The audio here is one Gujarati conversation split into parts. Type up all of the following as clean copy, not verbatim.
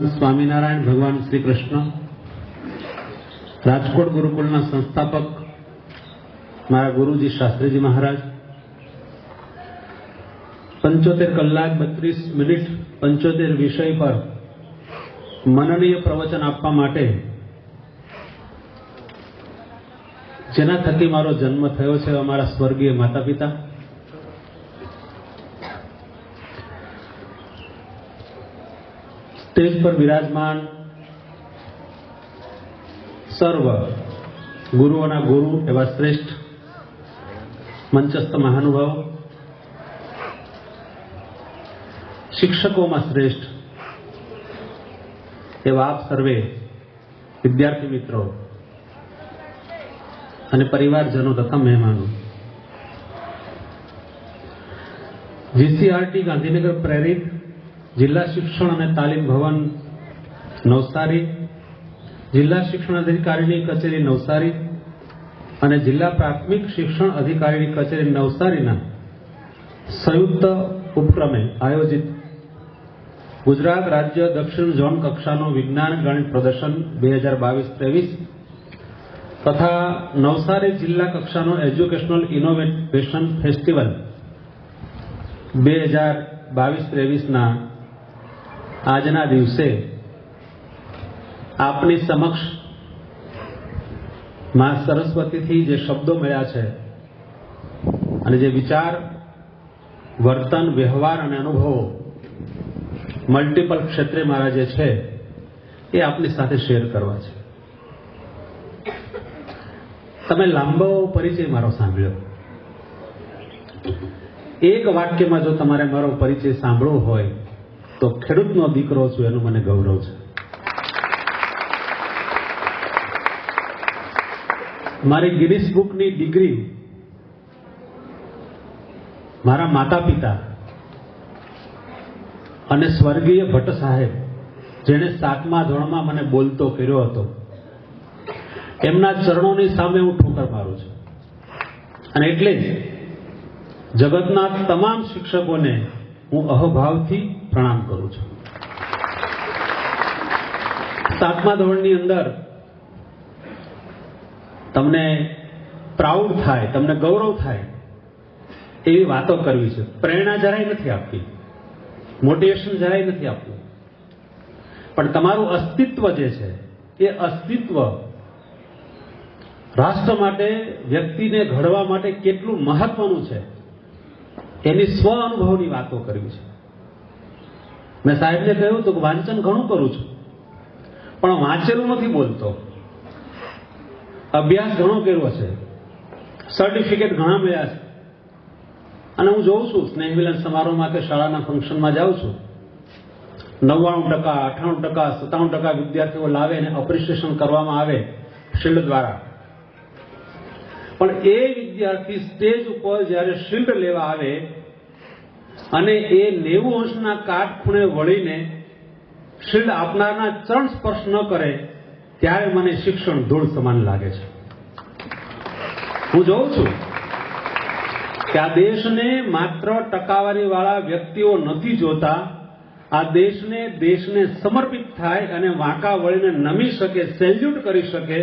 સ્વામિનારાયણ ભગવાન શ્રી કૃષ્ણ રાજકોટ ગુરુકુળના સંસ્થાપક મારા ગુરુજી શાસ્ત્રીજી મહારાજ 75 કલાક 32 મિનિટ 75 વિષય પર મનનીય પ્રવચન આપવા માટે જેના થકી મારો જન્મ થયો છે અમારા સ્વર્ગીય માતા પિતા સ્ટેજ પર વિરાજમાન સર્વ ગુરુઓના ગુરુ એવા શ્રેષ્ઠ મંચસ્થ મહાનુભાવ, શિક્ષકોમાં શ્રેષ્ઠ એવા આપ સર્વે વિદ્યાર્થી મિત્રો અને પરિવારજનો તથા મહેમાનો, જીસીઆરટી ગાંધીનગર પ્રેરિત જિલ્લા શિક્ષણ અને તાલીમ ભવન નવસારી, જિલ્લા શિક્ષણ અધિકારીની કચેરી નવસારી અને જિલ્લા પ્રાથમિક શિક્ષણ અધિકારીની કચેરી નવસારીના સંયુક્ત ઉપક્રમે આયોજિત ગુજરાત રાજ્ય દક્ષિણ ઝોન કક્ષાનું વિજ્ઞાન ગણિત પ્રદર્શન 2022-23 તથા નવસારી જિલ્લા કક્ષાનો એજ્યુકેશનલ ઇનોવેશન ફેસ્ટિવલ 2022-23ના આજના દિવસે આપની સમક્ષ માં સરસ્વતીથી જે શબ્દો મળ્યા છે અને જે વિચાર, વર્તન, વ્યવહાર અને અનુભવો મલ્ટિપલ ક્ષેત્રે મારા જે છે એ આપની સાથે શેર કરવા છે. તમે લાંબો પરિચય મારો સાંભળ્યો. એક વાક્યમાં જો તમારે મારો પરિચય સાંભળવો હોય તો ખેડૂતનો દીકરો છું એનું મને ગૌરવ છે. મારી ગિનિસ બુકની ડિગ્રી મારા માતા પિતા અને સ્વર્ગીય ભટ્ટ સાહેબ, જેણે 7મા ધોરણમાં મને બોલતો કર્યો હતો, એમના ચરણોની સામે હું ઠોકર મારું છું. અને એટલે જ જગતના તમામ શિક્ષકોને હું અહોભાવથી પ્રણામ કરું છું. 7મા ધોરણની અંદર તમને પ્રાઉડ થાય, તમને ગૌરવ થાય એવી વાતો કરવી છે. પ્રેરણા જરાય નથી આપવી, મોટિવેશન જરાય નથી આપવું, પણ તમારું અસ્તિત્વ જે છે એ અસ્તિત્વ રાષ્ટ્ર માટે, વ્યક્તિને ઘડવા માટે કેટલું મહત્વનું છે એની સ્વ અનુભવની વાતો કરવી છે. મેં સાહેબને કહ્યું હતું કે વાંચન ઘણું કરું છું પણ વાંચેલું નથી બોલતો. અભ્યાસ ઘણો કર્યો છે, સર્ટિફિકેટ ઘણા મળ્યા છે, અને હું જોઉં છું સ્નેહ મિલન સમારોહમાં કે શાળાના ફંક્શનમાં જાઉં છું, 99%, 98%, 97% વિદ્યાર્થીઓ લાવે અને એપ્રિસિએશન કરવામાં આવે શિલ્ડ દ્વારા. પણ એ વિદ્યાર્થી સ્ટેજ ઉપર જ્યારે શિલ્ડ લેવા આવે અને એ 90 કાટ ખૂણે વળીને શિલ્ડ આપનારના ચરણ સ્પર્શ ન કરે ત્યારે મને શિક્ષણ ધૂળ સમાન લાગે છે. હું જોઉં છું કે આ દેશને માત્ર ટકાવારી વાળા વ્યક્તિઓ નથી જોતા, આ દેશને સમર્પિત થાય અને વાંકા વળીને નમી શકે, સેલ્યુટ કરી શકે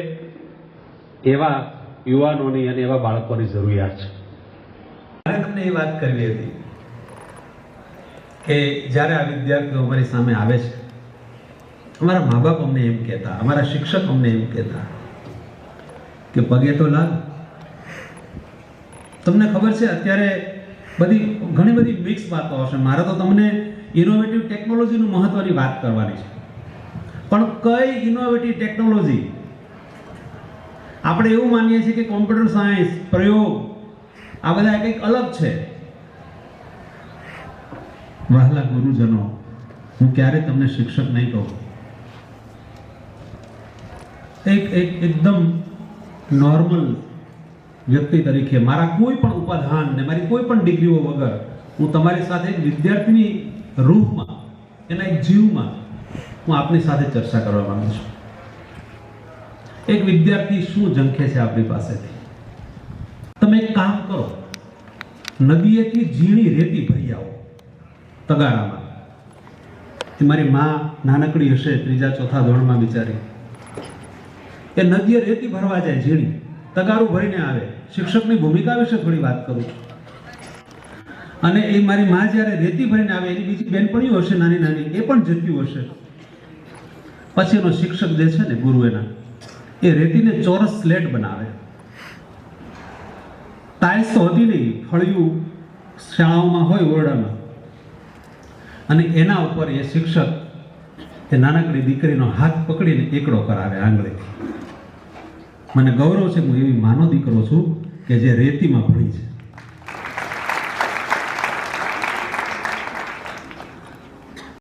એવા યુવાનોની અને એવા બાળકોની જરૂરિયાત છે. મારે તમને એ વાત કરવી હતી કે જ્યારે આ વિદ્યાર્થીઓ અમારી સામે આવે છે, અમારા મા બાપ અમને એમ કહેતા, અમારા શિક્ષક અમને એમ કહેતા કે પગે તો લાગ. તમને ખબર છે અત્યારે ઘણી બધી મિક્સ વાતો હશે. મારે તો તમને ઇનોવેટિવ ટેકનોલોજીનું મહત્વની વાત કરવાની છે, પણ કઈ ઇનોવેટિવ ટેકનોલોજી? આપણે એવું માનીએ છીએ કે કોમ્પ્યુટર સાયન્સ, પ્રયોગ, આ બધા કંઈક અલગ છે. વહાલા ગુરુજનો, હું ક્યારે તમને શિક્ષક નહીં કહું. એકદમ નોર્મલ વ્યક્તિ તરીકે મારા કોઈ પણ ઉપાધાન ને મારી કોઈ પણ ડિગ્રીઓ વગર હું તમારી સાથે એક વિદ્યાર્થીની રૂપમાં, એના એક જીવમાં હું આપની સાથે ચર્ચા કરવા માંગુ છું. એક વિદ્યાર્થી શું ઝંખે છે આપણી પાસેથી? તમે એક કામ કરો, નદીએથી ઝીણી રેતી ભરી આવો તગારામાં. મારી માં નાનકડી હશે, ત્રીજા ચોથા ધોરણમાં બિચારી, એ નદીએ રેતી ભરવા જાય, ઝીણી તગારું ભરીને આવે. શિક્ષકની ભૂમિકા વિશે થોડી વાત કરું. અને એ મારી માં જ્યારે રેતી ભરીને આવે, એની બીજી બેનપણીઓ હશે નાની નાની, એ પણ જતી હશે. પછી એનો શિક્ષક જે છે ને, ગુરુ એના, એ રેતીને ચોરસ સ્લેટ બનાવે. ટાઇલ્સ તો હતી નહીં, ફળિયું શાળાઓમાં હોય ઓરડામાં, અને એના ઉપર એ શિક્ષક એ નાનકડી દીકરીનો હાથ પકડીને એકડો કરાવે આંગળીથી. મને ગૌરવ છે, હું એવી માનો દીકરો છું કે જે રેતીમાં ભણી છે.